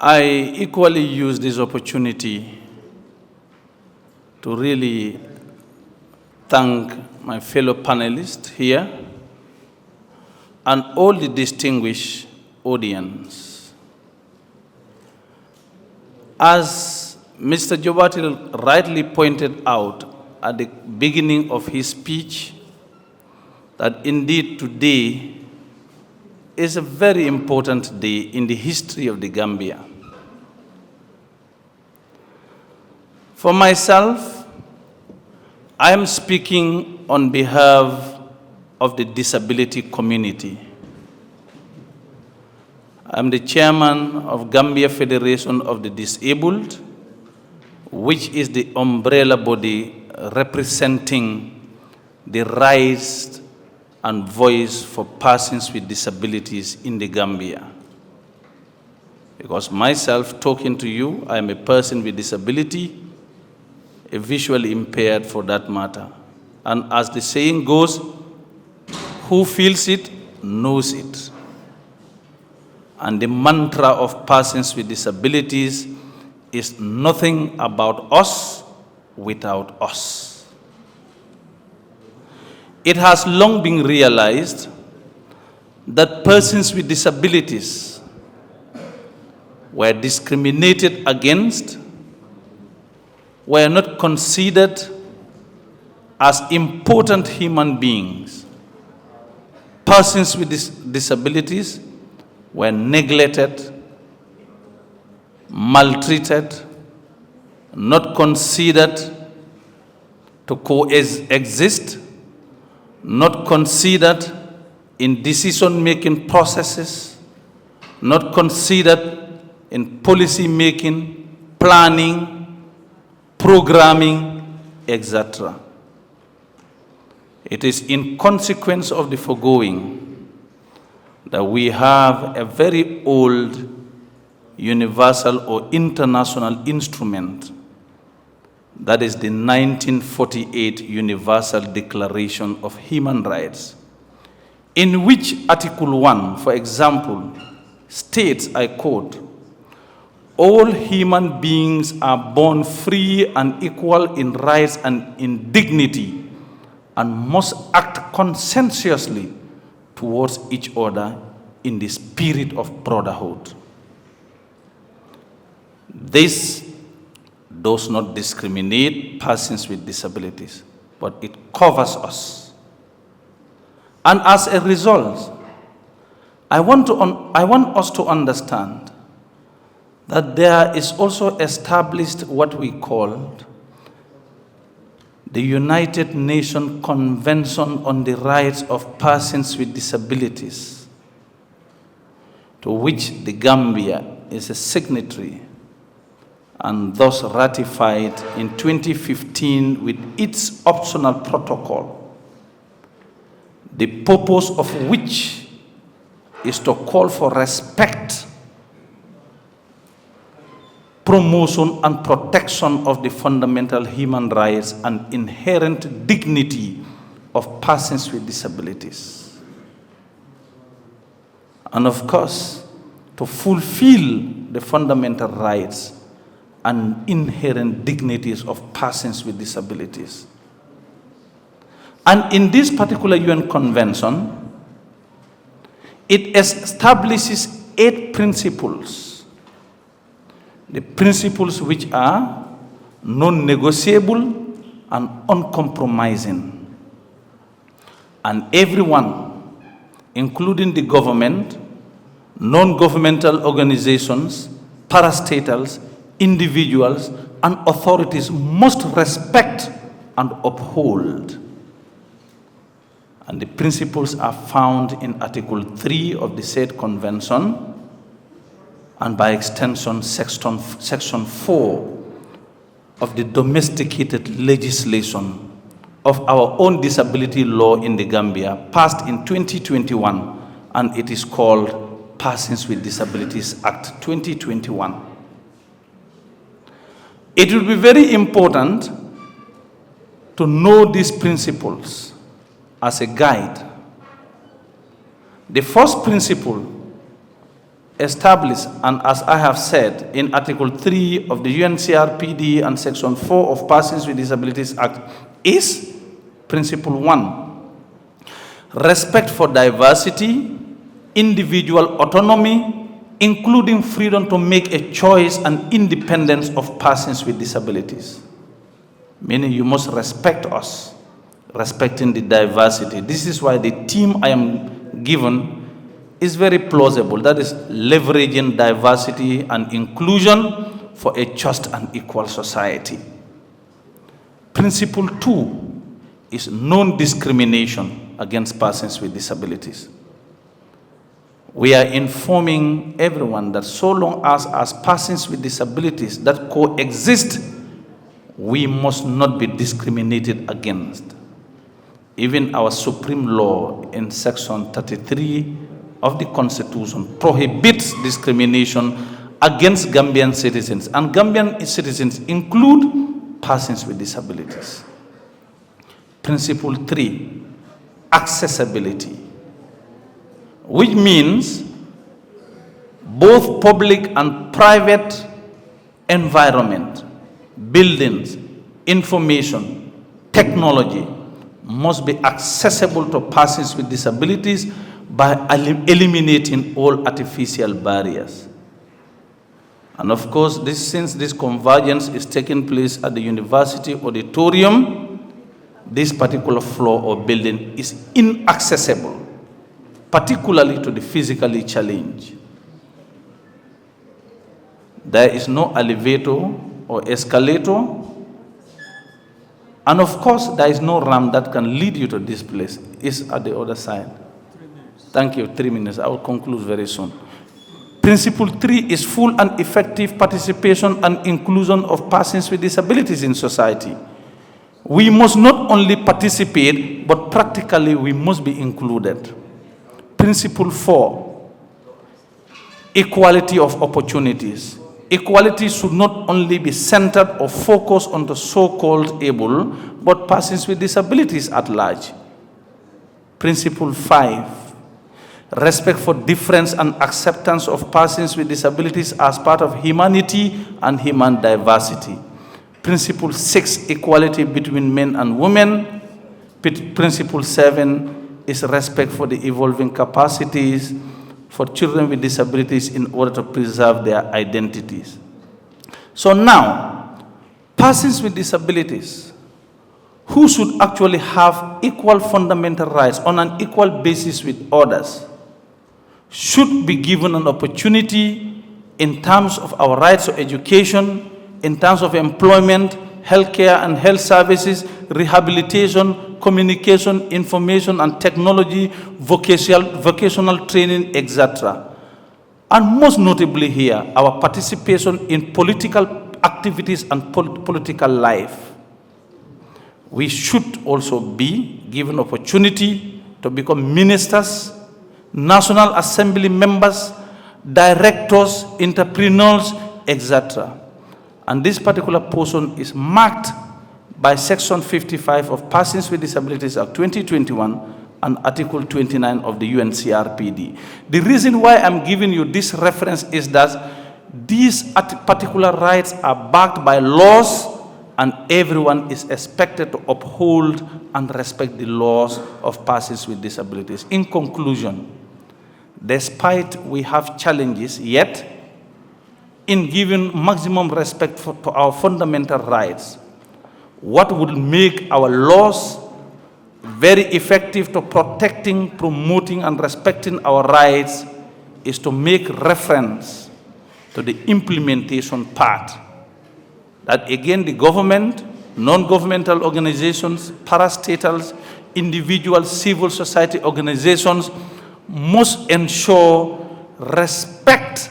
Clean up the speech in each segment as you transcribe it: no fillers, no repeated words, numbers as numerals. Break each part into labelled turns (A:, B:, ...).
A: I equally use this opportunity to really thank my fellow panelists here and all the distinguished audience. As Mr. Jobatil rightly pointed out at the beginning of his speech, that indeed today is a very important day in the history of the Gambia. For myself, I am speaking on behalf of the disability community. I'm the chairman of Gambia Federation of the Disabled, which is the umbrella body representing the rights and voice for persons with disabilities in the Gambia. Because myself, talking to you, I am a person with disability, a visually impaired for that matter. And as the saying goes, who feels it, knows it. And the mantra of persons with disabilities is nothing about us without us. It has long been realized that persons with disabilities were discriminated against, were not considered as important human beings. Persons with disabilities were neglected, maltreated, not considered to coexist, not considered in decision-making processes, not considered in policy-making, planning, programming, etc. It is in consequence of the foregoing that we have a very old universal or international instrument, that is the 1948 Universal Declaration of Human Rights, in which Article 1, for example, states, I quote, "All human beings are born free and equal in rights and in dignity and must act conscientiously towards each other in the spirit of brotherhood." This does not discriminate persons with disabilities, but it covers us. And as a result, I want us to understand that there is also established what we call the United Nations Convention on the Rights of Persons with Disabilities, to which the Gambia is a signatory and thus ratified in 2015 with its optional protocol, the purpose of which is to call for respect, promotion and protection of the fundamental human rights and inherent dignity of persons with disabilities. And of course, to fulfill the fundamental rights and inherent dignities of persons with disabilities. And in this particular UN convention, it establishes 8 principles. The principles which are non-negotiable and uncompromising. And everyone, including the government, non-governmental organizations, parastatals, individuals, and authorities must respect and uphold. And the principles are found in Article 3 of the said convention, and by extension, Section 4 of the domesticated legislation of our own disability law in the Gambia, passed in 2021, and it is called Persons with Disabilities Act 2021. It will be very important to know these principles as a guide. The first principle established, and as I have said, in Article 3 of the UNCRPD and Section 4 of Persons with Disabilities Act is Principle 1. Respect for diversity, individual autonomy, including freedom to make a choice and independence of persons with disabilities. Meaning you must respect us, respecting the diversity. This is why the theme I am given is very plausible. That is leveraging diversity and inclusion for a just and equal society. Principle 2 is non-discrimination against persons with disabilities. We are informing everyone that so long as persons with disabilities that coexist, we must not be discriminated against. Even our supreme law in Section 33 of the Constitution prohibits discrimination against Gambian citizens, and Gambian citizens include persons with disabilities. Principle 3, accessibility, which means both public and private environment, buildings, information, technology must be accessible to persons with disabilities by eliminating all artificial barriers. And of course, since this convergence is taking place at the university auditorium, this particular floor or building is inaccessible, particularly to the physically challenged. There is no elevator or escalator, and of course, there is no ramp that can lead you to this place. It's at the other side. Thank you. 3 minutes. I will conclude very soon. Principle 3 is full and effective participation and inclusion of persons with disabilities in society. We must not only participate, but practically we must be included. Principle 4, equality of opportunities. Equality should not only be centered or focused on the so-called able, but persons with disabilities at large. Principle 5, respect for difference and acceptance of persons with disabilities as part of humanity and human diversity. Principle 6, equality between men and women. Principle 7 is respect for the evolving capacities for children with disabilities in order to preserve their identities. So now, persons with disabilities who should actually have equal fundamental rights on an equal basis with others should be given an opportunity in terms of our rights to education, in terms of employment, healthcare and health services, rehabilitation, communication, information and technology, vocational training, etc. And most notably here, our participation in political activities and political life. We should also be given opportunity to become ministers, National Assembly members, directors, entrepreneurs, etc. And this particular portion is marked by Section 55 of Persons with Disabilities Act 2021 and Article 29 of the UNCRPD. The reason why I'm giving you this reference is that these particular rights are backed by laws, and everyone is expected to uphold and respect the laws of persons with disabilities. In conclusion, despite we have challenges, yet in giving maximum respect to our fundamental rights, what would make our laws very effective to protecting, promoting, and respecting our rights is to make reference to the implementation part. That again, the government, non-governmental organizations, parastatals, individual civil society organizations must ensure respect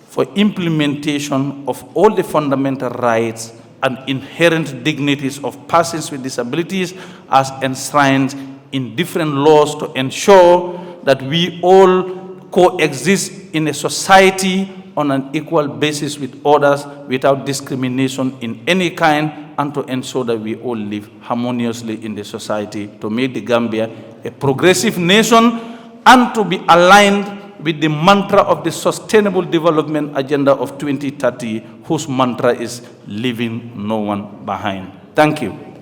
A: for implementation of all the fundamental rights and inherent dignities of persons with disabilities as enshrined in different laws to ensure that we all coexist in a society on an equal basis with others without discrimination in any kind, and to ensure that we all live harmoniously in the society to make the Gambia a progressive nation and to be aligned with the mantra of the Sustainable Development Agenda of 2030, whose mantra is leaving no one behind. Thank you.